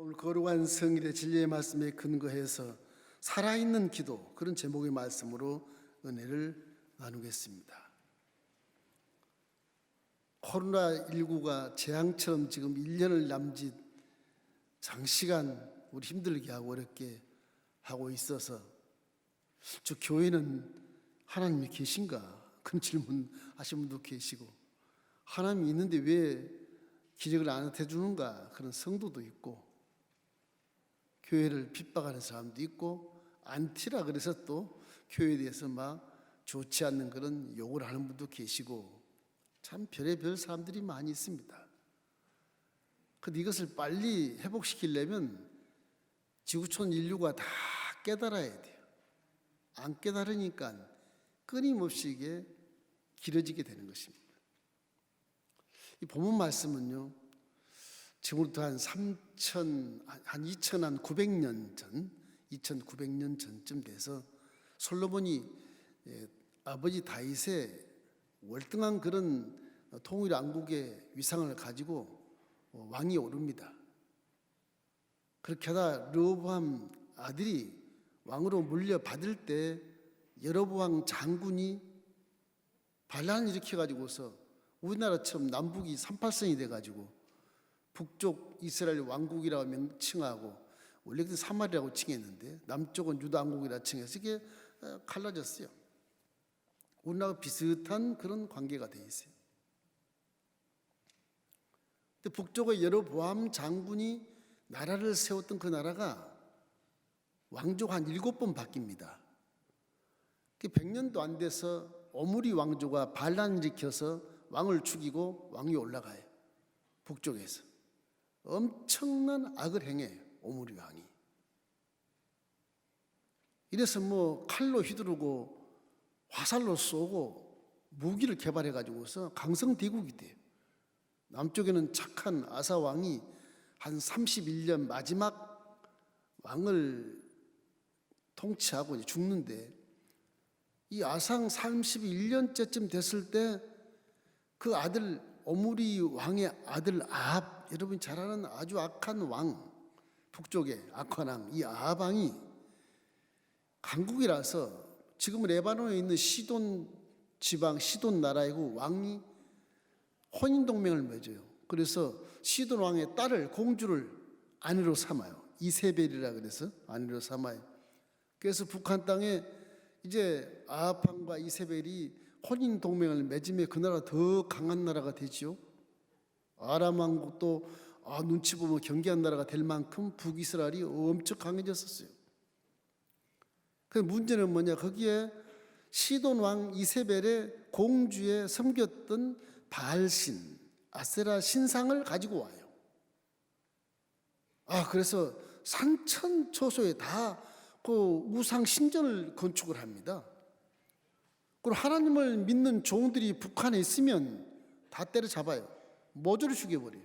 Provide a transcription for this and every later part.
오늘 거룩한 성일의 진리의 말씀에 근거해서 살아있는 기도, 그런 제목의 말씀으로 은혜를 나누겠습니다. 코로나19가 재앙처럼 지금 1년을 남짓 장시간 우리 힘들게 하고 어렵게 하고 있어서 저 교회는 하나님이 계신가? 그런 질문 하신 분도 계시고, 하나님이 있는데 왜 기적을 안 해주는가? 그런 성도도 있고, 교회를 핍박하는 사람도 있고, 안티라 그래서 또 교회에 대해서 막 좋지 않는 그런 욕을 하는 분도 계시고, 참 별의별 사람들이 많이 있습니다. 근데 이것을 빨리 회복시키려면 지구촌 인류가 다 깨달아야 돼요. 안 깨달으니까 끊임없이 이게 길어지게 되는 것입니다. 이 본문 말씀은요, 지금부터 한 2,900년 전, 2,900년 전쯤 돼서 솔로몬이 아버지 다윗의 월등한 그런 통일 왕국의 위상을 가지고 왕이 오릅니다. 그렇게 하다 르호보암 아들이 왕으로 물려받을 때 여로보암 장군이 반란을 일으켜가지고서 우리나라처럼 남북이 38선이 돼가지고 북쪽 이스라엘 왕국이라고 명칭하고, 원래 그때 사마리아라고 칭했는데 남쪽은 유다 왕국이라고 칭해서 이게 갈라졌어요. 우리나라와 비슷한 그런 관계가 돼 있어요. 근데 북쪽의 여로보암 장군이 나라를 세웠던 그 나라가 왕조가 한 7번 바뀝니다. 100년도 안 돼서 오므리 왕조가 반란을 일으켜서 왕을 죽이고 왕이 올라가요. 북쪽에서 엄청난 악을 행해요, 오므리 왕이. 이래서 칼로 휘두르고 화살로 쏘고 무기를 개발해 가지고서 강성대국이 돼요. 남쪽에는 착한 아사 왕이 한 31년 마지막 왕을 통치하고 이제 죽는데, 이 아상 31년째쯤 됐을 때 그 아들 오므리 왕의 아들 아합, 여러분이 잘 아는 아주 악한 왕, 북쪽의 악한 왕, 이 아합 왕이 강국이라서 지금 레바논에 있는 시돈 지방, 시돈 나라의 그 왕이 혼인동맹을 맺어요. 그래서 시돈 왕의 딸을, 공주를 아내로 삼아요. 이세벨이라 그래서 아내로 삼아요. 그래서 북한 땅에 이제 아합 왕과 이세벨이 혼인동맹을 맺으면 그 나라 더 강한 나라가 되지요. 아람 왕국도 눈치 보면 경계한 나라가 될 만큼 북이스라엘이 엄청 강해졌었어요. 그 문제는 뭐냐, 거기에 시돈 왕 이세벨의 공주에 섬겼던 바알신, 아세라 신상을 가지고 와요. 그래서 산천초소에 다 그 우상 신전을 건축을 합니다. 그리고 하나님을 믿는 종들이 북한에 있으면 다 때려잡아요. 모조리 죽여버려요.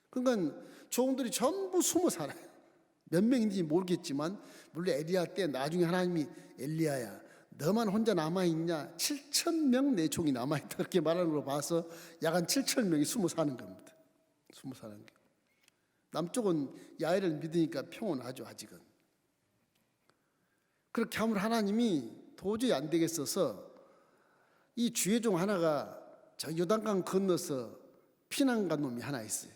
그러니까 종들이 전부 숨어 살아요. 몇 명인지 모르겠지만, 물론 엘리야 때 나중에 하나님이 엘리야야 너만 혼자 남아있냐, 7,000명 내 종이 남아있다 그렇게 말하는 걸 봐서 약 한 7,000명이 숨어 사는 겁니다. 숨어 사는 게. 남쪽은 야훼를 믿으니까 평온하죠, 아직은. 그렇게 하면 하나님이 도저히 안 되겠어서 이 주의 종 하나가 저 요단강 건너서 피난 간 놈이 하나 있어요.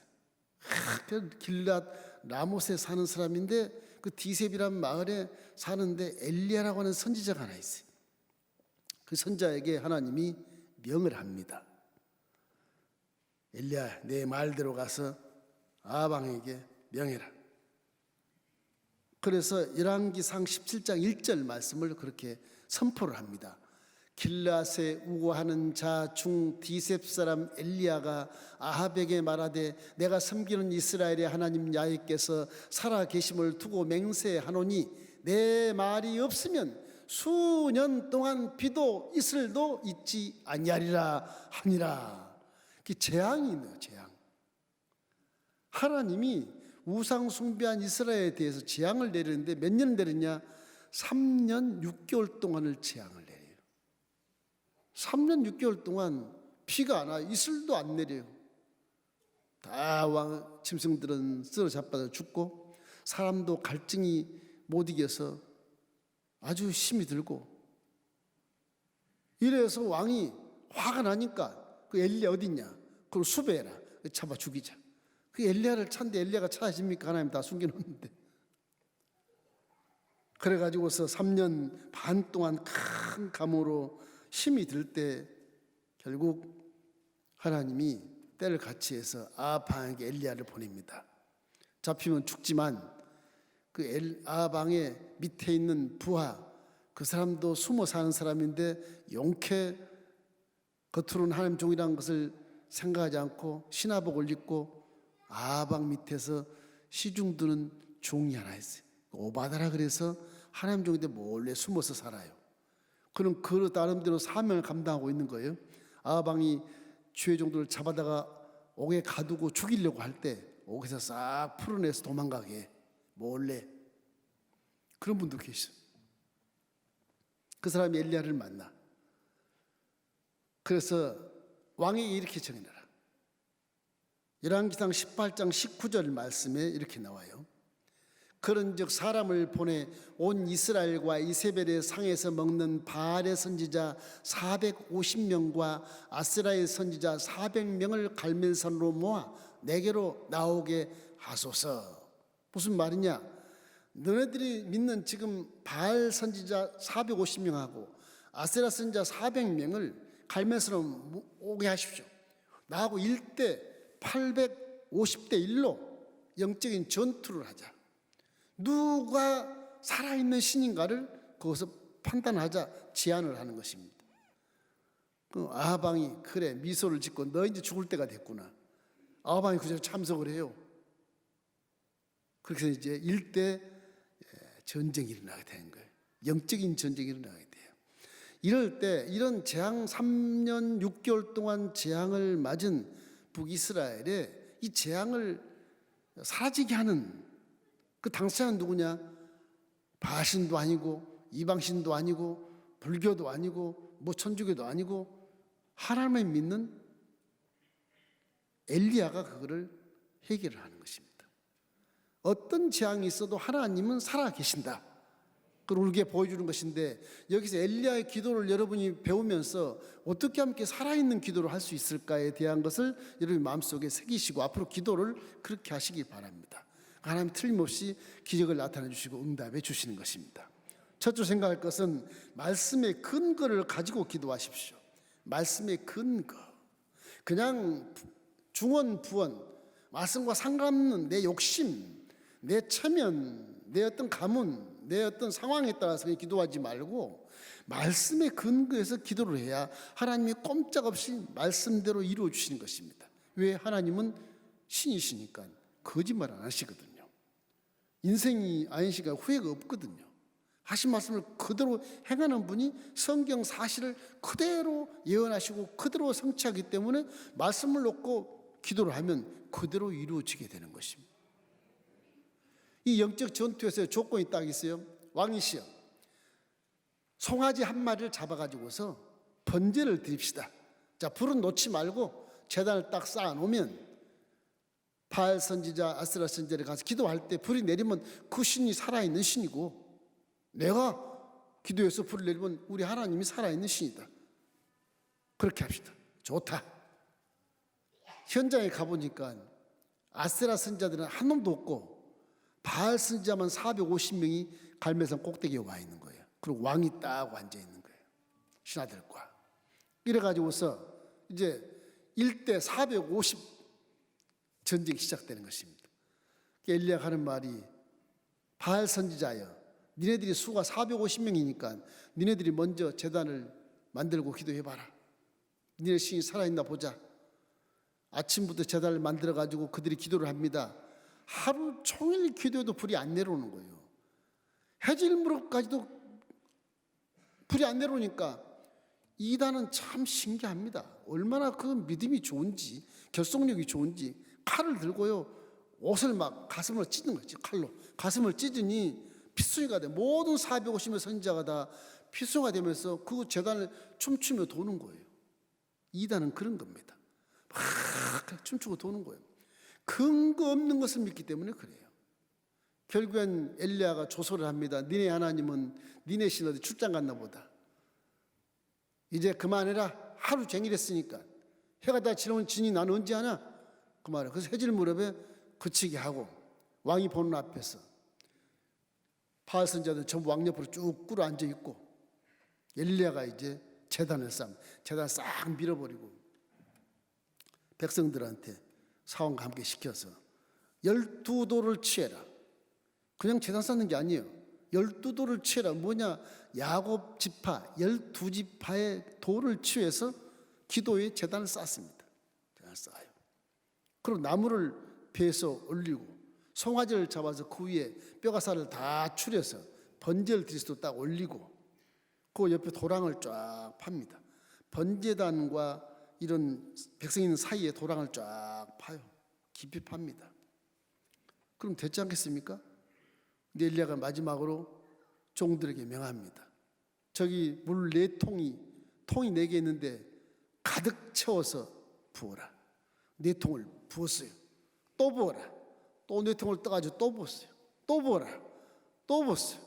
그 길랏 라못에 사는 사람인데, 그 디셉이라는 마을에 사는데 엘리야라고 하는 선지자가 하나 있어요. 그 선자에게 하나님이 명을 합니다. 엘리야, 내 말대로 가서 아합 왕에게 명해라. 그래서 열왕기상 17장 1절 말씀을 그렇게 선포를 합니다. 길랏에 우거하는 자 중 디셉 사람 엘리야가 아합에게 말하되, 내가 섬기는 이스라엘의 하나님 야훼께서 살아 계심을 두고 맹세하노니 내 말이 없으면 수년 동안 비도 이슬도 있지 아니하리라 하니라. 그 재앙이 있네요, 재앙. 하나님이 우상 숭배한 이스라엘에 대해서 재앙을 내리는데 몇 년 내리냐? 3년 6개월 동안을 재앙을 내려요. 3년 6개월 동안 비가 안 와요. 이슬도 안 내려요. 다 왕 짐승들은 쓰러잡아서 죽고 사람도 갈증이 못 이겨서 아주 힘이 들고 이래서 왕이 화가 나니까 그 엘리야 어디 있냐? 그걸 수배해라. 잡아 죽이자. 그 엘리야를 찾는데 엘리야가 찾아집니까? 하나님 다 숨겨놓는데. 그래가지고서 3년 반 동안 큰 감으로 힘이 들 때 결국 하나님이 때를 같이해서 아합방에게 엘리야를 보냅니다. 잡히면 죽지만 그 아합방의 밑에 있는 부하 그 사람도 숨어 사는 사람인데 용케 겉으로는 하나님 종이라는 것을 생각하지 않고 신화복을 입고 아합방 밑에서 시중 드는 종이 하나 있어요. 오바다라 그래서 하나님 종인데 몰래 숨어서 살아요. 그럼 그 나름대로 사명을 감당하고 있는 거예요. 아합방이 주의 종들을 잡아다가 옥에 가두고 죽이려고 할 때 옥에서 싹 풀어내서 도망가게 몰래 그런 분도 계셔. 그 사람이 엘리야를 만나. 그래서 왕에게 이렇게 정해놔라. 열왕기상 18장 19절 말씀에 이렇게 나와요. 그런즉 사람을 보내 온 이스라엘과 이세벨의 상에서 먹는 바알의 선지자 450명과 아스라의 선지자 400명을 갈멜산으로 모아 내게로 나오게 하소서. 무슨 말이냐? 너네들이 믿는 지금 바알 선지자 450명하고 아세라 선지자 400명을 갈멜산으로 오게 하십시오. 나하고 1대 850대 1로 영적인 전투를 하자. 누가 살아있는 신인가를 거기서 판단하자 제안을 하는 것입니다. 그 아합방이 그래 미소를 짓고 너 이제 죽을 때가 됐구나. 아합방이 그저 참석을 해요. 그래서 이제 일대 전쟁이 일어나게 되는 거예요. 영적인 전쟁이 일어나게 돼요. 이럴 때 이런 재앙 3년 6개월 동안 재앙을 맞은 북이스라엘에 이 재앙을 사라지게 하는 그 당사자는 누구냐? 바신도 아니고 이방신도 아니고 불교도 아니고 뭐 천주교도 아니고 하나님을 믿는 엘리야가 그거를 해결을 하는 것입니다. 어떤 재앙이 있어도 하나님은 살아계신다. 그걸 우리에게 보여주는 것인데 여기서 엘리야의 기도를 여러분이 배우면서 어떻게 함께 살아있는 기도를 할 수 있을까에 대한 것을 여러분 마음속에 새기시고 앞으로 기도를 그렇게 하시기 바랍니다. 하나님 틀림없이 기적을 나타내 주시고 응답해 주시는 것입니다. 첫째 생각할 것은 말씀의 근거를 가지고 기도하십시오. 말씀의 근거. 그냥 중언 부언 말씀과 상관없는 내 욕심, 내 체면, 내 어떤 가문, 내 어떤 상황에 따라서 그냥 기도하지 말고 말씀의 근거에서 기도를 해야 하나님이 꼼짝없이 말씀대로 이루어 주시는 것입니다. 왜? 하나님은 신이시니까 거짓말 안 하시거든요. 인생이 아니시니까 후회가 없거든요. 하신 말씀을 그대로 행하는 분이 성경 사실을 그대로 예언하시고 그대로 성취하기 때문에 말씀을 놓고 기도를 하면 그대로 이루어지게 되는 것입니다. 이 영적 전투에서 조건이 딱 있어요. 왕이시여 송아지 한 마리를 잡아가지고서 번제를 드립시다. 자, 불은 놓지 말고 제단을 딱 쌓아놓으면 바알 선지자 아스라 선지자를 가서 기도할 때 불이 내리면 그 신이 살아있는 신이고 내가 기도해서 불을 내리면 우리 하나님이 살아있는 신이다. 그렇게 합시다. 좋다. 현장에 가보니까 아스라 선지자들은 한 놈도 없고 바알 선지자만 450명이 갈멜산 꼭대기에 와 있는 거예요. 그리고 왕이 딱 앉아 있는 거예요. 신하들과. 이래가지고서 이제 1대 450 전쟁이 시작되는 것입니다. 엘리야가 하는 말이 바알 선지자여 니네들이 수가 450명이니까 니네들이 먼저 제단을 만들고 기도해봐라. 니네 신이 살아있나 보자. 아침부터 제단을 만들어가지고 그들이 기도를 합니다. 하루 종일 기도해도 불이 안 내려오는 거예요. 해질 무렵까지도 불이 안 내려오니까 이단은 참 신기합니다. 얼마나 그 믿음이 좋은지 결속력이 좋은지 칼을 들고요 옷을 막 가슴을 찢는 거지. 칼로 가슴을 찢으니 피순이가 돼. 모든 450명 선지자가 다 피순이가 되면서 그 제단을 춤추며 도는 거예요. 이단은 그런 겁니다. 막 춤추고 도는 거예요. 근거 없는 것을 믿기 때문에 그래요. 결국엔 엘리야가 조소를 합니다. 니네 하나님은 니네 신 어디 출장 갔나 보다. 이제 그만해라. 하루 종일 했으니까. 해가 다 지나면 진이 난 언제 하냐? 그만해. 그래서 해질 무렵에 그치게 하고 왕이 보는 앞에서 바알 선지자들 전부 왕 옆으로 쭉 꿇어 앉아 있고 엘리야가 이제 제단을 싹 밀어버리고 백성들한테 사원과 함께 시켜서 12도를 취해라. 그냥 제단 쌓는 게 아니에요. 12도를 취해라. 뭐냐? 야곱 지파 12지파의 도를 취해서 기도에 제단을 쌓습니다. 제단을 쌓아요. 그리고 나무를 베어서 올리고 송아지를 잡아서 그 위에 뼈가살을 다 추려서 번제를 드리스도 딱 올리고 그 옆에 도랑을 쫙 팝니다. 번제단과 이런 백성 있는 사이에 도랑을 쫙 파요. 깊이 팝니다. 그럼 됐지 않겠습니까? 근데 엘리야가 마지막으로 종들에게 명합니다. 저기 물 4통이 4개 있는데 가득 채워서 부어라. 4통을 부었어요. 또 부어라. 또 4통을 떠가지고 또 부었어요. 또 부어라. 또 부었어요.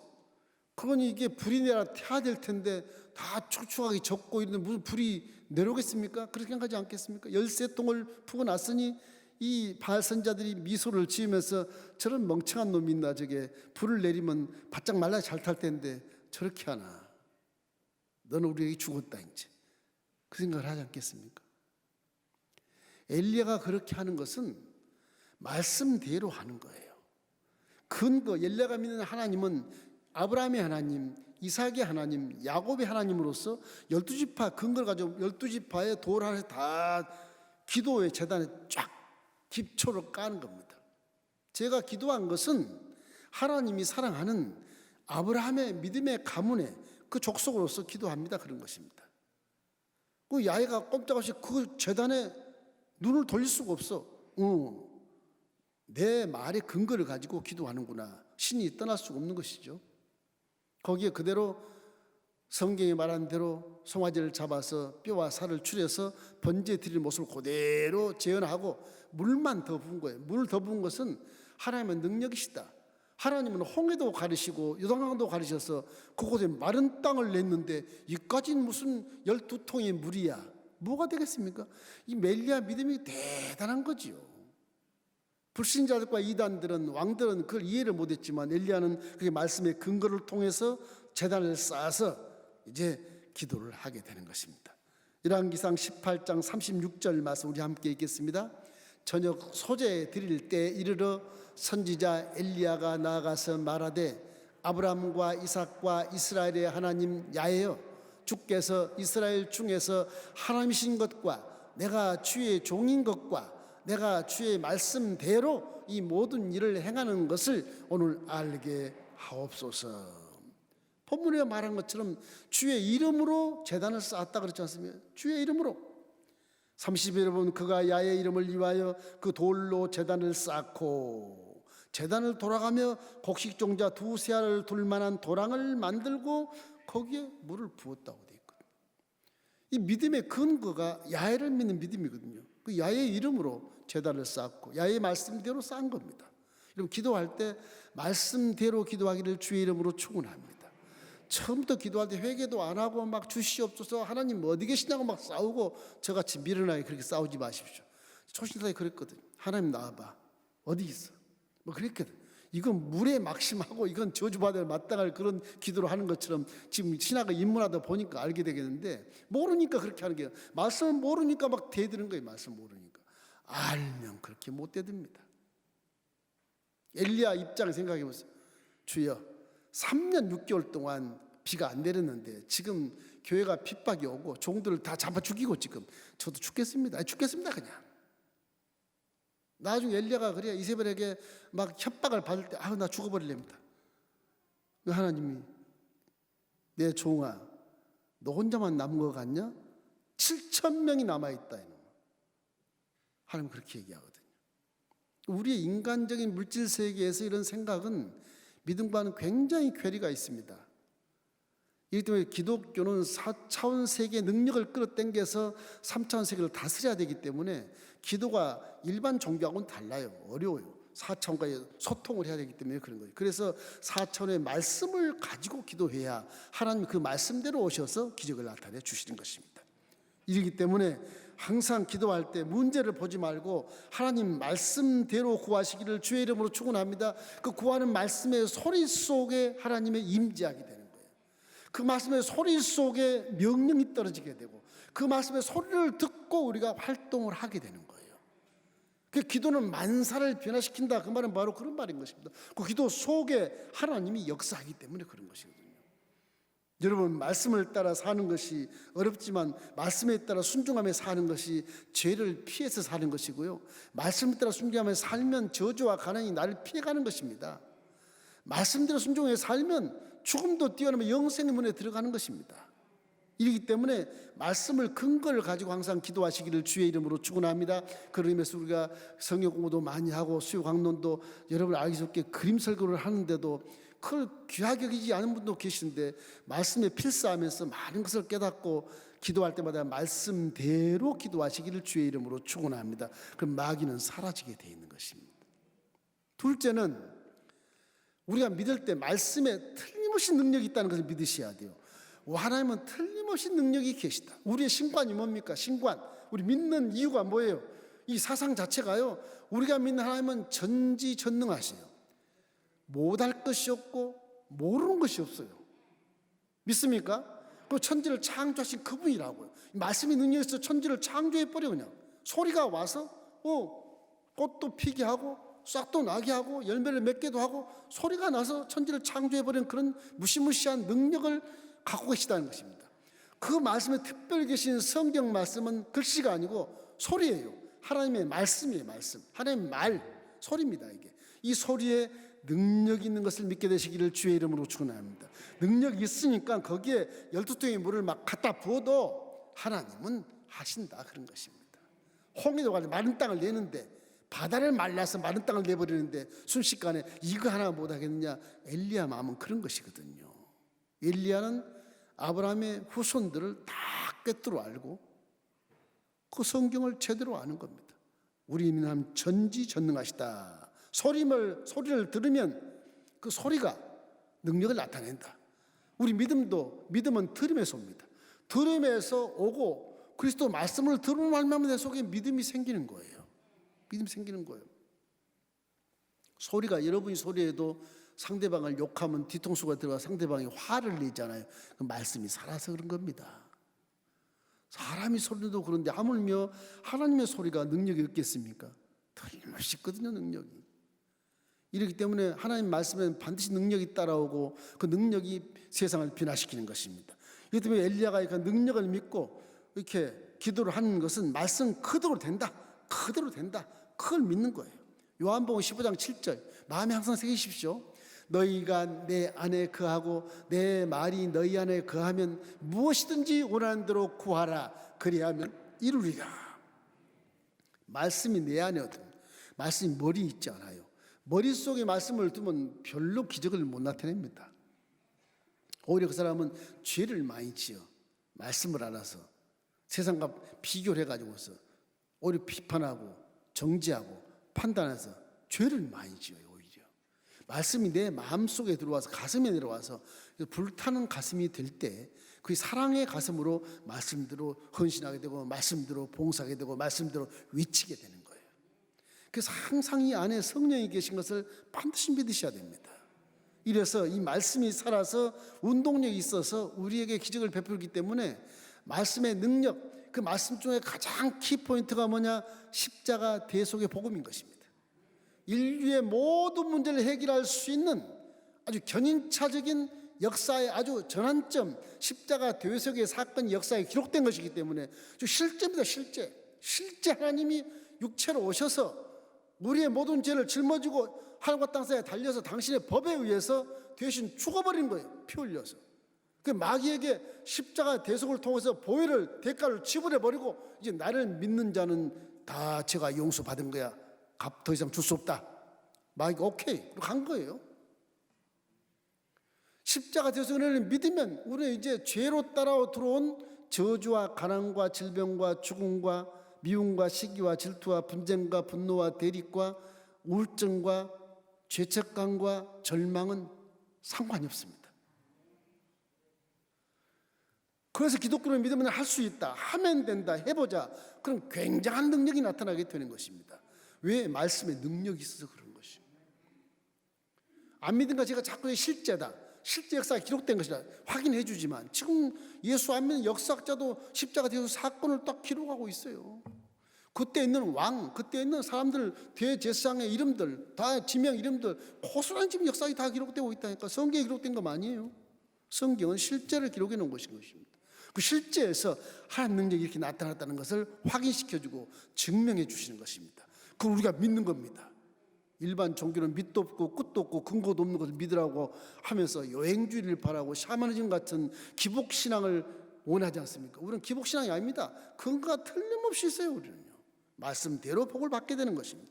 그러니 이게 불이 내려 태야 될 텐데 다 축축하게 젖고 이런데 무슨 불이 내려오겠습니까? 그렇게 생각하지 않겠습니까? 13통을 푸고 났으니 이 바알 선자들이 미소를 지으면서 저런 멍청한 놈이 있나 저게 불을 내리면 바짝 말라 잘 탈 텐데 저렇게 하나. 너는 우리에게 죽었다 이제. 그 생각을 하지 않겠습니까? 엘리야가 그렇게 하는 것은 말씀대로 하는 거예요. 근거 엘리야가 믿는 하나님은 아브라함의 하나님, 이삭의 하나님, 야곱의 하나님으로서 12지파 근거를 가지고 12지파의 돌 안에 다 기도의 제단에 쫙 기초를 까는 겁니다. 제가 기도한 것은 하나님이 사랑하는 아브라함의 믿음의 가문의 그 족속으로서 기도합니다. 그런 것입니다. 그 야훼가 꼼짝없이 그 제단에 눈을 돌릴 수가 없어. 내 말의 근거를 가지고 기도하는구나. 신이 떠날 수가 없는 것이죠. 거기에 그대로 성경이 말한 대로 송아지를 잡아서 뼈와 살을 추려서 번제 드릴 모습을 그대로 재현하고 물만 더 부은 거예요. 물을 더 부은 것은 하나님의 능력이시다. 하나님은 홍해도 가르시고 요단강도 가르셔서 그곳에 마른 땅을 냈는데 이까지는 무슨 12통의 물이야. 뭐가 되겠습니까? 이 엘리야 믿음이 대단한 거지요. 불신자들과 이단들은 왕들은 그걸 이해를 못했지만 엘리야는 그 말씀의 근거를 통해서 제단을 쌓아서 이제 기도를 하게 되는 것입니다. 열왕기상 18장 36절 말씀 우리 함께 읽겠습니다. 저녁 소재 드릴 때 이르러 선지자 엘리야가 나아가서 말하되 아브라함과 이삭과 이스라엘의 하나님 야훼여 주께서 이스라엘 중에서 하나님이신 것과 내가 주의 종인 것과 내가 주의 말씀대로 이 모든 일을 행하는 것을 오늘 알게 하옵소서. 본문에 말한 것처럼 주의 이름으로 제단을 쌓았다 그랬지 않습니까? 주의 이름으로 30일에 보면 그가 야훼 이름을 위하여 그 돌로 제단을 쌓고 제단을 돌아가며 곡식종자 2-3 알을 둘 만한 도랑을 만들고 거기에 물을 부었다고 되어 있거든요. 이 믿음의 근거가 야훼를 믿는 믿음이거든요. 그 야훼 이름으로 제단을 쌓고 야훼 말씀대로 쌓은 겁니다. 여러분 기도할 때 말씀대로 기도하기를 주의 이름으로 축원합니다. 처음부터 기도할 때 회개도 안 하고 막 주시옵소서 하나님 어디 계시냐고 막 싸우고 저같이 미련하게 그렇게 싸우지 마십시오. 초신사에 그랬거든요. 하나님 나와봐. 어디 있어? 뭐 그랬거든. 이건 물에 막심하고 이건 저주받을 마땅할 그런 기도를 하는 것처럼 지금 신학을 입문하다 보니까 알게 되겠는데 모르니까 그렇게 하는 게 말씀을 모르니까 막 대드는 거예요. 말씀 모르니까. 알면 그렇게 못 대듭니다. 엘리야 입장 생각해 보세요. 주여 3년 6개월 동안 비가 안 내렸는데 지금 교회가 핍박이 오고 종들을 다 잡아 죽이고 지금 저도 죽겠습니다. 죽겠습니다 그냥. 나중에 엘리야가 그래야 이세벨에게 막 협박을 받을 때 나 죽어버리렵니다. 하나님이 내 종아 너 혼자만 남은 것 같냐? 7,000명이 남아있다. 하나님 그렇게 얘기하거든요. 우리의 인간적인 물질 세계에서 이런 생각은 믿음과는 굉장히 괴리가 있습니다. 이기 때문에 기독교는 4차원 세계의 능력을 끌어당겨서 3차원 세계를 다스려야 되기 때문에 기도가 일반 종교하고는 달라요. 어려워요. 4차원과의 소통을 해야 되기 때문에 그런 거예요. 그래서 4차원의 말씀을 가지고 기도해야 하나님 그 말씀대로 오셔서 기적을 나타내 주시는 것입니다. 이러기 때문에 항상 기도할 때 문제를 보지 말고 하나님 말씀대로 구하시기를 주의 이름으로 축원합니다. 그 구하는 말씀의 소리 속에 하나님의 임재하게 되는 거예요. 그 말씀의 소리 속에 명령이 떨어지게 되고 그 말씀의 소리를 듣고 우리가 활동을 하게 되는 거예요. 그 기도는 만사를 변화시킨다. 그 말은 바로 그런 말인 것입니다. 그 기도 속에 하나님이 역사하기 때문에 그런 것이거든요. 여러분, 말씀을 따라 사는 것이 어렵지만 말씀에 따라 순종하며 사는 것이 죄를 피해서 사는 것이고요, 말씀에 따라 순종하며 살면 저주와 가난이 나를 피해가는 것입니다. 말씀대로 순종해 살면 죽음도 뛰어넘어 영생의 문에 들어가는 것입니다. 이렇기 때문에 말씀을 근거를 가지고 항상 기도하시기를 주의 이름으로 축원합니다. 그런 의미에서 우리가 성경 공부도 많이 하고 수요 강론도 여러분 알기 좋게 그림 설교를 하는데도 그걸 귀하게 여기지 않은 분도 계시는데 말씀에 필사하면서 많은 것을 깨닫고 기도할 때마다 말씀대로 기도하시기를 주의 이름으로 축원합니다. 그럼 마귀는 사라지게 되어 있는 것입니다. 둘째는 우리가 믿을 때 말씀에 틀림없이 능력이 있다는 것을 믿으셔야 돼요. 하나님은 틀림없이 능력이 계시다. 우리의 신관이 뭡니까? 신관. 우리 믿는 이유가 뭐예요? 이 사상 자체가요, 우리가 믿는 하나님은 전지전능하세요. 못할 것이 없고 모르는 것이 없어요. 믿습니까? 그 천지를 창조하신 그분이라고요. 말씀이 능력이 있어 천지를 창조해버려. 그냥 소리가 와서 꽃도 피게 하고 싹도 나게 하고 열매를 맺게도 하고 소리가 나서 천지를 창조해버리는 그런 무시무시한 능력을 갖고 계시다는 것입니다. 그 말씀에 특별히 계신 성경 말씀은 글씨가 아니고 소리예요. 하나님의 말씀이에요. 말씀. 하나님의 말, 소리입니다. 이게 이 소리에 능력이 있는 것을 믿게 되시기를 주의 이름으로 축원합니다. 능력이 있으니까 거기에 12통의 물을 막 갖다 부어도 하나님은 하신다, 그런 것입니다. 홍해도 가지고 마른 땅을 내는데, 바다를 말라서 마른 땅을 내버리는데 순식간에 이거 하나 못하겠느냐. 엘리야 마음은 그런 것이거든요. 엘리야는 아브라함의 후손들을 다 꿰뚫어 알고 그 성경을 제대로 아는 겁니다. 우리 믿는 하나님 전지전능하시다. 소리를 들으면 그 소리가 능력을 나타낸다. 우리 믿음은 들음에서 옵니다. 들음에서 오고 그리스도 말씀을 들으면 말미암아 내 속에 믿음이 생기는 거예요. 믿음이 생기는 거예요. 소리가, 여러분이 소리에도 상대방을 욕하면 뒤통수가 들어가 상대방이 화를 내잖아요. 그 말씀이 살아서 그런 겁니다. 사람이 소리도 그런데 하물며 하나님의 소리가 능력이 없겠습니까? 틀림없이 있거든요, 능력이. 이렇기 때문에 하나님 말씀에는 반드시 능력이 따라오고 그 능력이 세상을 변화시키는 것입니다. 이렇기 때문에 엘리야가 그 능력을 믿고 이렇게 기도를 하는 것은 말씀 그대로 된다. 그대로 된다. 그걸 믿는 거예요. 요한복음 15장 7절 마음에 항상 새기십시오. 너희가 내 안에 거하고 내 말이 너희 안에 거하면 무엇이든지 원하는 대로 구하라. 그리하면 이루리라. 말씀이 내 안에 어떤, 말씀이 머리에 있지 않아요. 머릿속에 말씀을 두면 별로 기적을 못 나타냅니다. 오히려 그 사람은 죄를 많이 지어 말씀을 알아서 세상과 비교를 해가지고서 오히려 비판하고 정죄하고 판단해서 죄를 많이 지어요. 오히려 말씀이 내 마음속에 들어와서 가슴에 내려와서 불타는 가슴이 될 때 그 사랑의 가슴으로 말씀대로 헌신하게 되고 말씀대로 봉사하게 되고 말씀대로 외치게 되는 거예요. 그래서 항상 이 안에 성령이 계신 것을 반드시 믿으셔야 됩니다. 이래서 이 말씀이 살아서 운동력이 있어서 우리에게 기적을 베풀기 때문에 말씀의 능력, 그 말씀 중에 가장 키포인트가 뭐냐? 십자가 대속의 복음인 것입니다. 인류의 모든 문제를 해결할 수 있는 아주 견인차적인 역사의 아주 전환점, 십자가 대속의 사건 역사에 기록된 것이기 때문에 실제입니다. 실제 하나님이 육체로 오셔서 우리의 모든 죄를 짊어지고 하늘과 땅 사이에 달려서 당신의 법에 의해서 대신 죽어버린 거예요. 피 흘려서. 그 마귀에게 십자가 대속을 통해서 보혈을 대가를 지불해버리고 이제 나를 믿는 자는 다 제가 용서받은 거야. 값 더 이상 줄 수 없다. 마귀가 오케이. 간 거예요. 십자가 되어서 은혜를 믿으면 우리는 이제 죄로 따라 들어온 저주와 가난과 질병과 죽음과 미움과 시기와 질투와 분쟁과 분노와 대립과 우울증과 죄책감과 절망은 상관이 없습니다. 그래서 기독교를 믿으면 할 수 있다, 하면 된다, 해보자. 그럼 굉장한 능력이 나타나게 되는 것입니다. 왜? 말씀에 능력이 있어서 그런 것입니다. 안 믿으니까 제가 자꾸 실제다, 실제 역사가 기록된 것이다 확인해 주지만, 지금 예수 안 믿는 역사학자도 십자가 되어서 사건을 딱 기록하고 있어요. 그때 있는 왕, 그때 있는 사람들, 대제사장의 이름들, 다 지명 이름들, 고스란히 지금 역사가 다 기록되고 있다니까. 성경에 기록된 거 아니에요. 성경은 실제를 기록해 놓은 것입니다. 그 실제에서 하나님 능력이 이렇게 나타났다는 것을 확인시켜주고 증명해 주시는 것입니다. 그걸 우리가 믿는 겁니다. 일반 종교는 밑도 없고 끝도 없고 근거도 없는 것을 믿으라고 하면서 여행주의를 바라고 샤머니즘 같은 기복신앙을 원하지 않습니까? 우리는 기복신앙이 아닙니다. 근거가 틀림없이 있어요. 우리는요, 말씀대로 복을 받게 되는 것입니다.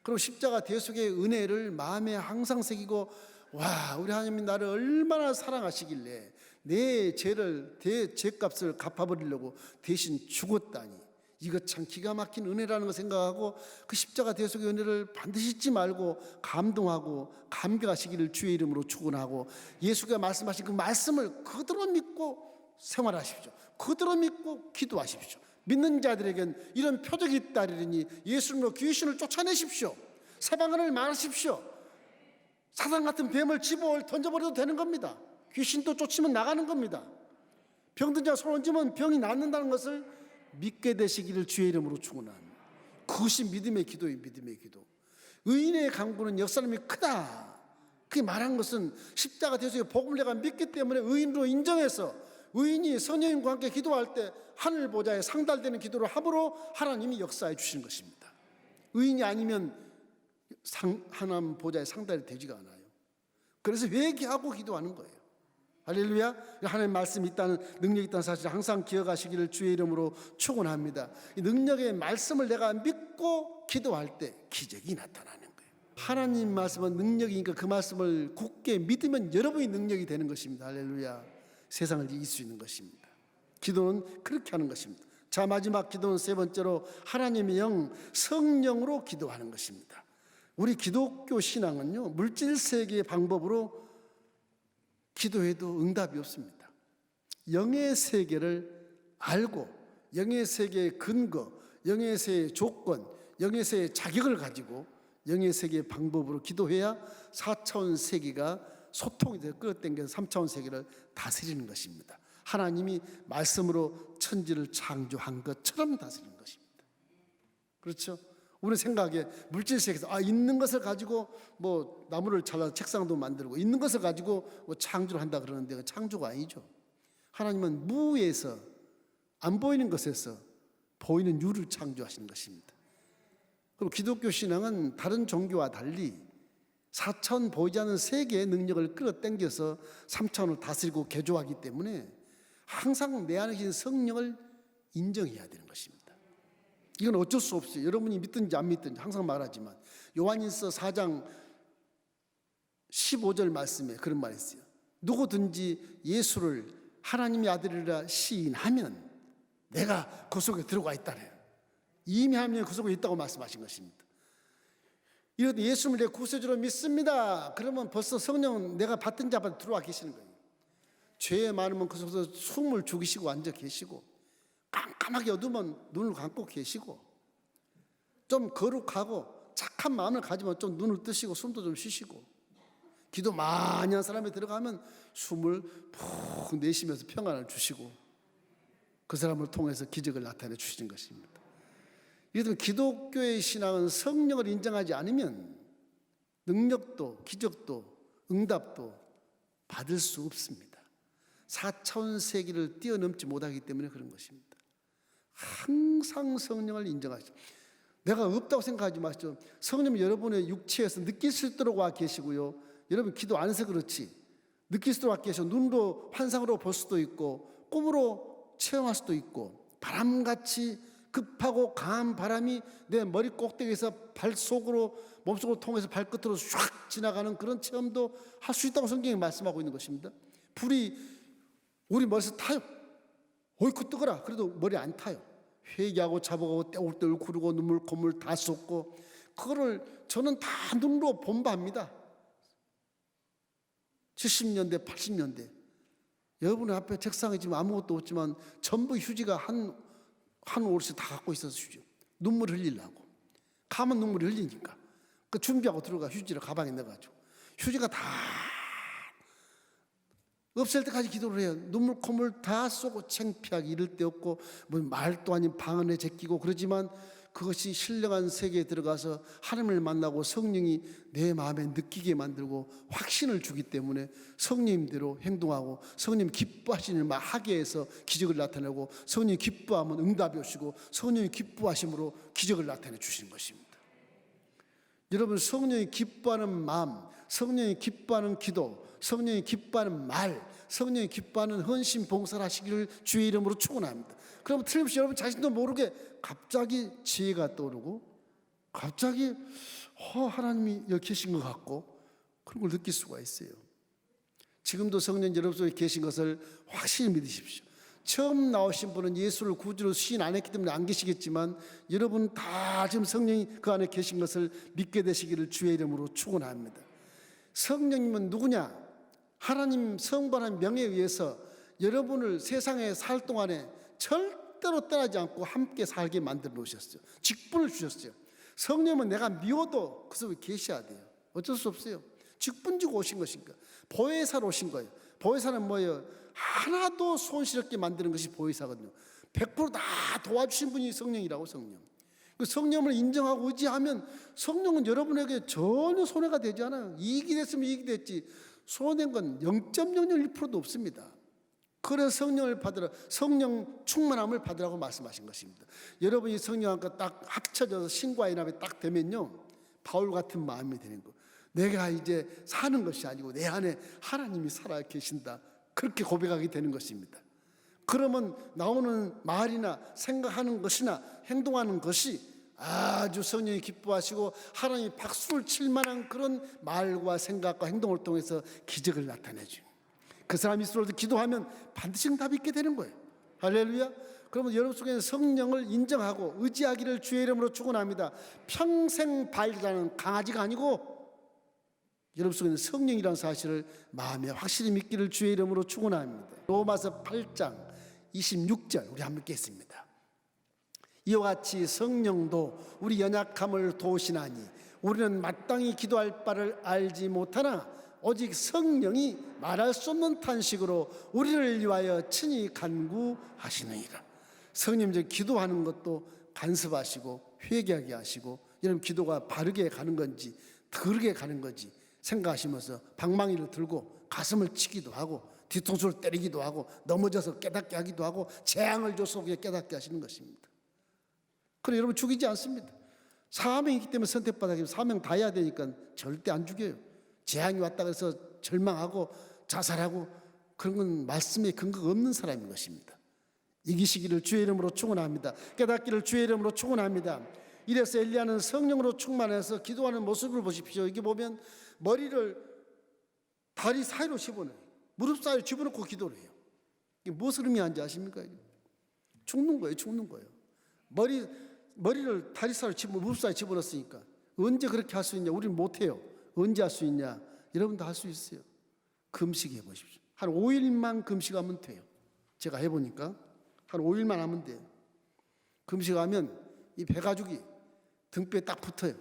그리고 십자가 대속의 은혜를 마음에 항상 새기고, 와, 우리 하나님이 나를 얼마나 사랑하시길래 내 죄를, 내 죄값을 갚아버리려고 대신 죽었다니, 이거 참 기가 막힌 은혜라는 걸 생각하고 그 십자가 대속의 은혜를 반드시 잊지 말고 감동하고 감격하시기를 주의 이름으로 축원하고, 예수가 말씀하신 그 말씀을 그대로 믿고 생활하십시오. 그대로 믿고 기도하십시오. 믿는 자들에겐 이런 표적이 있다리니 예수님으로 귀신을 쫓아내십시오. 사방을 말하십시오. 사단 같은 뱀을 집어 던져버려도 되는 겁니다. 귀신도 쫓으면 나가는 겁니다. 병든 자가 손 얹으면 병이 낫는다는 것을 믿게 되시기를 주의 이름으로 축원합니다. 그것이 믿음의 기도예요. 믿음의 기도. 의인의 강구는 역사님이 크다. 그게 말한 것은 십자가 대속의 복음을 내가 믿기 때문에 의인으로 인정해서 의인이 선녀님과 함께 기도할 때 하늘 보좌에 상달되는 기도를 함으로 하나님이 역사해 주시는 것입니다. 의인이 아니면 하나님 보좌에 상달이 되지가 않아요. 그래서 회개하고 기도하는 거예요. 할렐루야. 하나님의 말씀이 있다는, 능력이 있다는 사실을 항상 기억하시기를 주의 이름으로 축원합니다. 이 능력의 말씀을 내가 믿고 기도할 때 기적이 나타나는 거예요. 하나님 말씀은 능력이니까 그 말씀을 굳게 믿으면 여러분이 능력이 되는 것입니다. 할렐루야. 세상을 이길 수 있는 것입니다. 기도는 그렇게 하는 것입니다. 자, 마지막 기도는 세 번째로 하나님의 영, 성령으로 기도하는 것입니다. 우리 기독교 신앙은요, 물질 세계의 방법으로 기도해도 응답이 없습니다. 영의 세계를 알고 영의 세계의 근거, 영의 세계의 조건, 영의 세계의 자격을 가지고 영의 세계의 방법으로 기도해야 4차원 세계가 소통이 되어 끌어당겨서 3차원 세계를 다스리는 것입니다. 하나님이 말씀으로 천지를 창조한 것처럼 다스리는 것입니다. 그렇죠? 우리 생각에 물질 세계에서 있는 것을 가지고 뭐 나무를 잘라서 책상도 만들고 있는 것을 가지고 뭐 창조를 한다 그러는데 창조가 아니죠. 하나님은 무에서, 안 보이는 것에서 보이는 유를 창조하시는 것입니다. 그리고 기독교 신앙은 다른 종교와 달리 4차원 보이지 않는 세계의 능력을 끌어당겨서 3차원을 다스리고 개조하기 때문에 항상 내 안에 계신 성령을 인정해야 되는 것입니다. 이건 어쩔 수 없어요. 여러분이 믿든지 안 믿든지 항상 말하지만, 요한일서 4장 15절 말씀에 그런 말이 있어요. 누구든지 예수를 하나님의 아들이라 시인하면 내가 그 속에 들어가 있다래요. 이미 하나님이 그 속에 있다고 말씀하신 것입니다. 이렇게 예수님을 내 구세주로 믿습니다. 그러면 벌써 성령은 내가 받든 자마다 들어와 계시는 거예요. 죄에 많으면 그 속에서 숨을 죽이시고 앉아 계시고, 깜깜하게 어두우면 눈을 감고 계시고, 좀 거룩하고 착한 마음을 가지면 좀 눈을 뜨시고 숨도 좀 쉬시고, 기도 많이 한 사람이 들어가면 숨을 푹 내쉬면서 평안을 주시고 그 사람을 통해서 기적을 나타내 주시는 것입니다. 이렇게 기독교의 신앙은 성령을 인정하지 않으면 능력도 기적도 응답도 받을 수 없습니다. 4차원 세계를 뛰어넘지 못하기 때문에 그런 것입니다. 항상 성령을 인정하시죠. 내가 없다고 생각하지 마시죠. 성령은 여러분의 육체에서 느낄 수 있도록 와 계시고요, 여러분 기도 안 해서 그렇지 느낄 수 있도록 와 계셔. 눈으로 환상으로 볼 수도 있고 꿈으로 체험할 수도 있고, 바람같이 급하고 강한 바람이 내 머리 꼭대기에서 발 속으로 몸속으로 통해서 발끝으로 쫙 지나가는 그런 체험도 할 수 있다고 성경이 말씀하고 있는 것입니다. 불이 우리 머리에서 타요. 어이쿠 뜨거라. 그래도 머리 안 타요. 회개하고 잡아가고 떼울떼울 구르고 눈물 콧물 다 쏟고, 그거를 저는 다 눈으로 본 바입니다. 70년대 80년대 여러분 앞에 책상에 지금 아무것도 없지만 전부 휴지가 한 오롯이 다 갖고 있어서 휴지, 눈물 흘리려고. 가면 눈물이 흘리니까 그 준비하고 들어가 휴지를 가방에 넣어가지고 휴지가 다 없을 때까지 기도를 해요. 눈물 콧물 다 쏘고 창피하게 이럴 데 없고 뭐 말도 아닌 방언에 제끼고 그러지만 그것이 신령한 세계에 들어가서 하나님을 만나고 성령이 내 마음에 느끼게 만들고 확신을 주기 때문에 성령님대로 행동하고 성령님 기뻐하시는 말 하게 해서 기적을 나타내고, 성령이 기뻐하면 응답이 오시고 성령이 기뻐하심으로 기적을 나타내 주시는 것입니다. 여러분, 성령이 기뻐하는 마음, 성령이 기뻐하는 기도, 성령이 기뻐하는 말, 성령이 기뻐하는 헌신 봉사를 하시기를 주의 이름으로 축원합니다. 그럼 틀림없이 여러분 자신도 모르게 갑자기 지혜가 떠오르고 갑자기 하나님이 여기 계신 것 같고 그런 걸 느낄 수가 있어요. 지금도 성령 여러분 속에 계신 것을 확실히 믿으십시오. 처음 나오신 분은 예수를 구주로 시인 안 했기 때문에 안 계시겠지만 여러분 다 지금 성령이 그 안에 계신 것을 믿게 되시기를 주의 이름으로 축원합니다. 성령님은 누구냐? 하나님 성부하는 명예에 의해서 여러분을 세상에 살 동안에 절대로 떠나지 않고 함께 살게 만들어 놓으셨어요. 직분을 주셨어요. 성령은 내가 미워도 그 속에 계셔야 돼요. 어쩔 수 없어요. 직분 주고 오신 것이니까. 보혜사로 오신 거예요. 보혜사는 뭐예요? 하나도 손실 없게 만드는 것이 보혜사거든요. 100%다 도와주신 분이 성령이라고. 성령. 그 성령을 인정하고 의지하면 성령은 여러분에게 전혀 손해가 되지 않아요. 이익이 됐으면 이익이 됐지 손해된 건 0.001%도 없습니다. 그래서 성령을 받으라, 성령 충만함을 받으라고 말씀하신 것입니다. 여러분이 성령과 딱 합쳐져서 신과 연합이 딱 되면요, 바울 같은 마음이 되는 거. 내가 이제 사는 것이 아니고 내 안에 하나님이 살아 계신다, 그렇게 고백하게 되는 것입니다. 그러면 나오는 말이나 생각하는 것이나 행동하는 것이 아주 성령이 기뻐하시고 하나님이 박수를 칠 만한 그런 말과 생각과 행동을 통해서 기적을 나타내죠. 그 사람이 있어도 기도하면 반드시 응답이 있게 되는 거예요. 할렐루야. 그러면 여러분 속에는 성령을 인정하고 의지하기를 주의 이름으로 축원합니다. 평생 발자라는 강아지가 아니고 여러분 속에는 성령이라는 사실을 마음에 확실히 믿기를 주의 이름으로 축원합니다. 로마서 8장 26절 우리 한번 읽겠습니다. 이와 같이 성령도 우리 연약함을 도우시나니 우리는 마땅히 기도할 바를 알지 못하나 오직 성령이 말할 수 없는 탄식으로 우리를 위하여 친히 간구하시느니라. 성령님, 기도하는 것도 간섭하시고 회개하게 하시고, 여러분 기도가 바르게 가는 건지 더르게 가는 건지 생각하시면서 방망이를 들고 가슴을 치기도 하고 뒤통수를 때리기도 하고 넘어져서 깨닫게 하기도 하고 재앙을 줘서 깨닫게 하시는 것입니다. 그래 여러분 죽이지 않습니다. 사명이 있기 때문에 선택받아서 사명 다 해야 되니까 절대 안 죽여요. 재앙이 왔다 그래서 절망하고 자살하고 그런 건 말씀에 근거가 없는 사람인 것입니다. 이기시기를 주의 이름으로 축원합니다. 깨닫기를 주의 이름으로 축원합니다. 이래서 엘리야는 성령으로 충만해서 기도하는 모습을 보십시오. 이게 보면 머리를 다리 사이로 집어넣어요. 무릎 사이로 집어넣고 기도를 해요. 이게 무엇을 의미하는지 아십니까? 죽는 거예요. 죽는 거예요. 머리를 다리 사이로 무릎 사이로 집어넣었으니까 언제 그렇게 할 수 있냐? 우리는 못해요. 언제 할 수 있냐? 여러분도 할 수 있어요. 금식해 보십시오. 한 5일만 금식하면 돼요. 제가 해보니까 한 5일만 하면 돼요. 금식하면 이 배가죽이 등뼈에 딱 붙어요.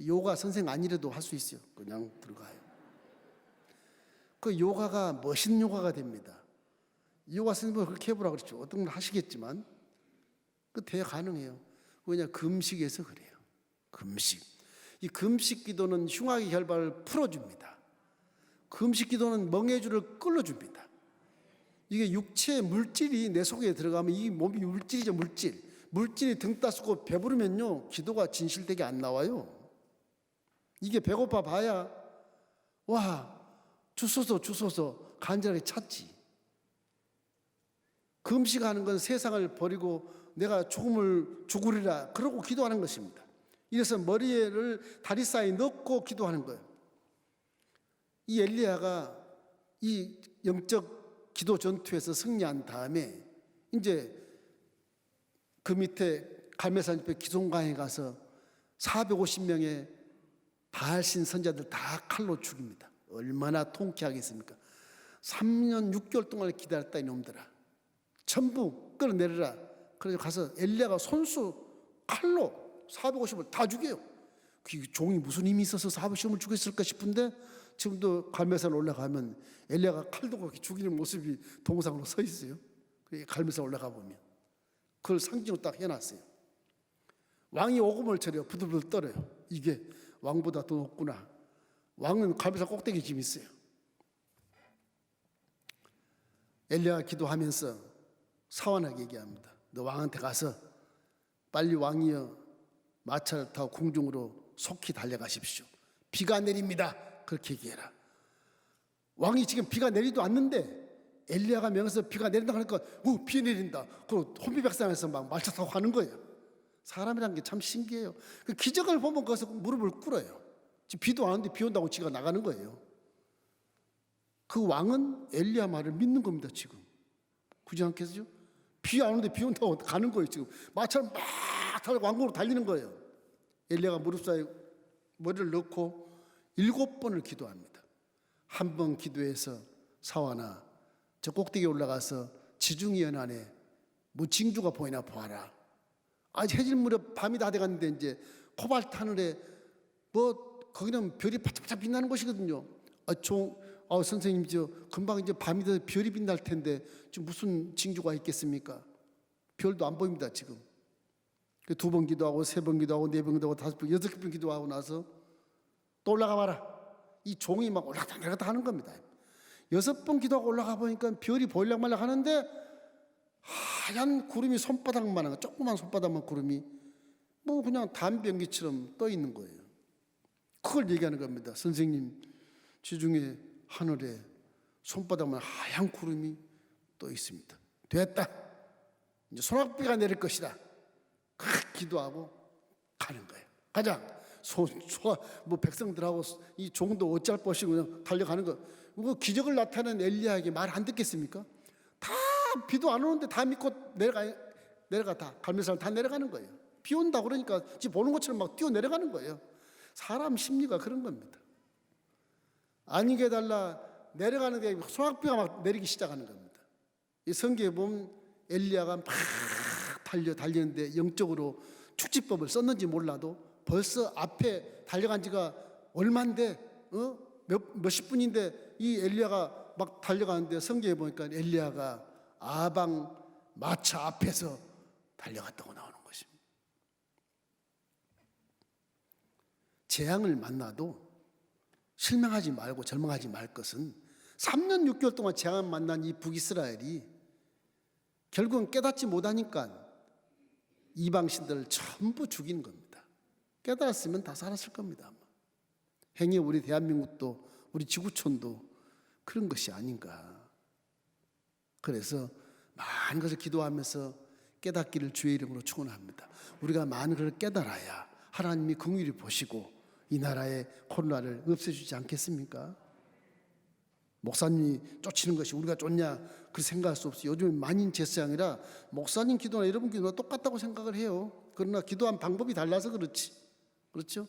요가 선생 아니래도 할 수 있어요. 그냥 들어가요. 그 요가가 멋있는 요가가 됩니다. 요가 선생님은 그렇게 해보라고 그랬죠. 어떤 분 하시겠지만 그 대 가능해요. 왜냐? 금식에서 그래요. 금식. 이 금식 기도는 흉악의 결박을 풀어줍니다. 금식 기도는 멍해줄을 끌어줍니다. 이게 육체의 물질이 내 속에 들어가면 이 몸이 물질이죠. 물질이 등 따스고 배부르면요 기도가 진실되게 안 나와요. 이게 배고파 봐야 와 주소서 간절하게 찾지. 금식하는 건 세상을 버리고 내가 죽으리라 그러고 기도하는 것입니다. 이래서 머리를 다리 사이에 넣고 기도하는 거예요. 이 엘리야가 이 영적 기도 전투에서 승리한 다음에 이제 그 밑에 갈멜산 옆에 기송강에 가서 450명의 바알신 선자들 다 칼로 죽입니다. 얼마나 통쾌하겠습니까? 3년 6개월 동안 기다렸다 이놈들아. 전부 끌어내려라. 그래서 가서 엘리야가 손수 칼로 450을 다 죽여요. 그 종이 무슨 힘이 있어서 450을 죽였을까 싶은데 지금도 갈멜산 올라가면 엘리야가 칼 들고 죽이는 모습이 동상으로 서 있어요. 갈멜산 올라가 보면 그걸 상징으로 딱 해놨어요. 왕이 오금을 쳐요. 부들부들 떨어요. 이게 왕보다 더 높구나. 왕은 갈멜산 꼭대기에 지금 있어요. 엘리야가 기도하면서 사환에게 얘기합니다. 너 왕한테 가서 빨리 왕이여 마차를 타고 궁중으로 속히 달려가십시오. 비가 내립니다. 그렇게 얘기해라. 왕이 지금 비가 내리도 않는데 엘리야가 명해서 비가 내린다 하니까 비 내린다. 그리고 혼비백산에서 막 말차 타고 가는 거예요. 사람이라는 게 참 신기해요. 그 기적을 보면 거기서 무릎을 꿇어요. 지금 비도 안 오는데 비 온다고 지가 나가는 거예요. 그 왕은 엘리야 말을 믿는 겁니다. 지금 그지 않겠어요? 비 안 오는데 비 온다고 가는 거예요. 지금 마차를 막 타고 왕궁으로 달리는 거예요. 엘리야가 무릎 사이에 머리를 넣고 7번을 기도합니다. 한 번 기도해서 사환아 저 꼭대기에 올라가서 지중해 연안에 뭐 징조가 보이나 보아라. 아직 해질 무렵 밤이 다 돼갔는데 이제 코발트 하늘에 뭐 거기는 별이 반짝반짝 빛나는 곳이거든요. 선생님 저 금방 이제 밤이 돼서 별이 빛날 텐데 지금 무슨 징조가 있겠습니까? 별도 안 보입니다 지금. 2번 기도하고 3번 기도하고 4번 기도하고 5번 6번 기도하고 나서 또 올라가 봐라. 이 종이 막 올라갔다 내려갔다 하는 겁니다. 6번 기도하고 올라가 보니까 별이 보일락말락 하는데 하얀 구름이 손바닥만한 조그만 손바닥만 구름이 뭐 그냥 담배연기처럼 떠 있는 거예요. 그걸 얘기하는 겁니다. 선생님 지중해 하늘에 손바닥만 하얀 구름이 떠 있습니다. 됐다. 이제 소낙비가 내릴 것이다. 기도하고 가는 거예요. 가자. 뭐 백성들하고 이 종도 어찌할 것이고 그냥 달려가는 거. 뭐 기적을 나타낸 엘리야에게 말 안 듣겠습니까? 다 비도 안 오는데 다 믿고 내려가 다 갈멜산 다 내려가는 거예요. 비 온다 그러니까 지금 보는 것처럼 막 뛰어 내려가는 거예요. 사람 심리가 그런 겁니다. 아니게 달라 내려가는 게 소낙비가 막 내리기 시작하는 겁니다. 이 성경에 보면 엘리야가 막 달렸는데 영적으로 축지법을 썼는지 몰라도 벌써 앞에 달려간 지가 얼마인데 몇십 분인데 이 엘리야가 막 달려가는데 성경에 보니까 엘리야가 아방 마차 앞에서 달려갔다고 나오는 것입니다. 재앙을 만나도 실망하지 말고 절망하지 말 것은 3년 6개월 동안 재앙을 만난 이 북이스라엘이 결국은 깨닫지 못하니까 이방신들을 전부 죽이는 겁니다. 깨달았으면 다 살았을 겁니다. 행여 우리 대한민국도 우리 지구촌도 그런 것이 아닌가. 그래서 많은 것을 기도하면서 깨닫기를 주의 이름으로 축원합니다. 우리가 많은 것을 깨달아야 하나님이 긍휼히 보시고 이 나라의 코로나를 없애주지 않겠습니까? 목사님이 쫓치는 것이 우리가 쫓냐 그렇게 생각할 수 없어요. 요즘 만인 제사장이라 목사님 기도나 여러분 기도나 똑같다고 생각을 해요. 그러나 기도한 방법이 달라서 그렇지. 그렇죠?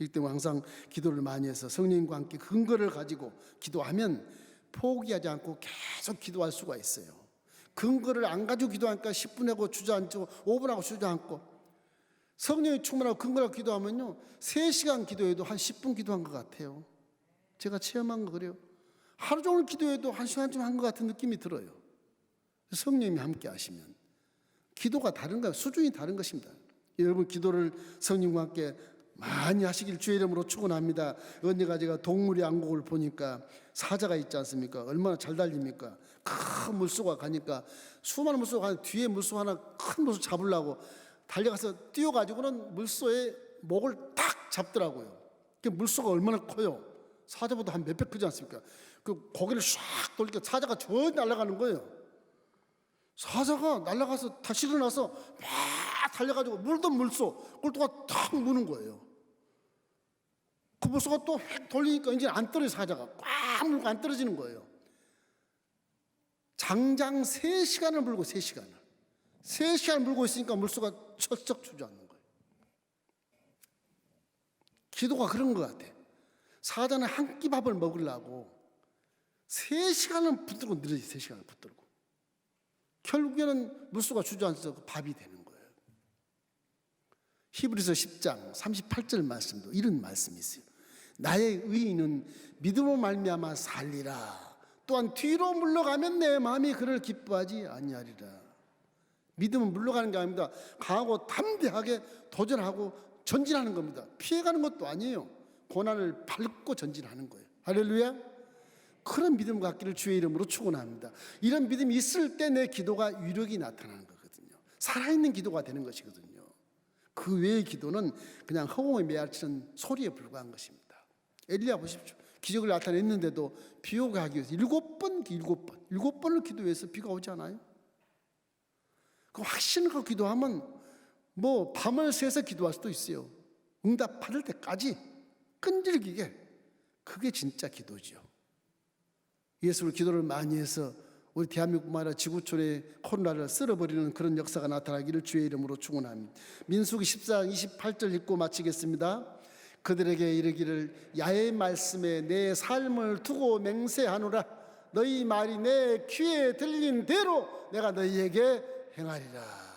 이 때문에 항상 기도를 많이 해서 성령님과 함께 근거를 가지고 기도하면 포기하지 않고 계속 기도할 수가 있어요. 근거를 안 가지고 기도하니까 10분 하고 주저앉고 5분 하고 주저앉고 성령이 충만하고 근거라고 기도하면요 3시간 기도해도 한 10분 기도한 것 같아요. 제가 체험한 거 그래요. 하루 종일 기도해도 1시간쯤 한 것 같은 느낌이 들어요. 성령님이 함께 하시면 기도가 다른 거예요. 수준이 다른 것입니다. 여러분 기도를 성령과 함께 많이 하시길 주의 이름으로 축원합니다. 언제가 제가 동물의 왕국을 보니까 사자가 있지 않습니까? 얼마나 잘 달립니까? 큰 물소가 가니까 수많은 물소가 가니까 뒤에 물소 하나 큰 물소 잡으려고 달려가서 뛰어가지고는 물소의 목을 딱 잡더라고요. 그 물소가 얼마나 커요? 사자보다 한 몇 배 크지 않습니까? 그 고개를 샥 돌리니까 사자가 저 날아가는 거예요. 사자가 날아가서 다시 일어나서 막 달려가지고 물도 물소 꼴뚜가 탁 무는 거예요. 그 물소가 또 휙 돌리니까 이제 안 떨어져. 사자가 꽉 물고 안 떨어지는 거예요. 장장 3시간을 물고 3시간을 물고 있으니까 물소가 철썩 주저앉는 거예요. 기도가 그런 것 같아. 사자는 한 끼 밥을 먹으려고 3시간을 붙들고 늘어지. 3시간을 붙들고 결국에는 물소가 주저앉아서 밥이 되는 거예요. 히브리서 10장 38절 말씀도 이런 말씀이 있어요. 나의 의인은 믿음으로 말미암아 살리라. 또한 뒤로 물러가면 내 마음이 그를 기뻐하지 아니하리라. 믿음은 물러가는 게 아닙니다. 강하고 담대하게 도전하고 전진하는 겁니다. 피해가는 것도 아니에요. 고난을 밟고 전진하는 거예요. 할렐루야. 그런 믿음 갖기를 주의 이름으로 축원합니다. 이런 믿음이 있을 때 내 기도가 위력이 나타나는 거거든요. 살아있는 기도가 되는 것이거든요. 그 외의 기도는 그냥 허공에 메아치는 소리에 불과한 것입니다. 엘리야 보십시오. 기적을 나타냈는데도 비 오게 하기 위해서 7번을 기도해서 비가 오지 않아요? 그 확신을 갖고 기도하면 뭐 밤을 새서 기도할 수도 있어요. 응답 받을 때까지 끈질기게. 그게 진짜 기도죠. 예수를 기도를 많이 해서 우리 대한민국뿐만 아니라 지구촌의 코로나를 쓸어버리는 그런 역사가 나타나기를 주의 이름으로 축원합니다. 민수기 14장 28절 읽고 마치겠습니다. 그들에게 이르기를 야의 말씀에 내 삶을 두고 맹세하노라. 너희 말이 내 귀에 들린 대로 내가 너희에게 행하리라.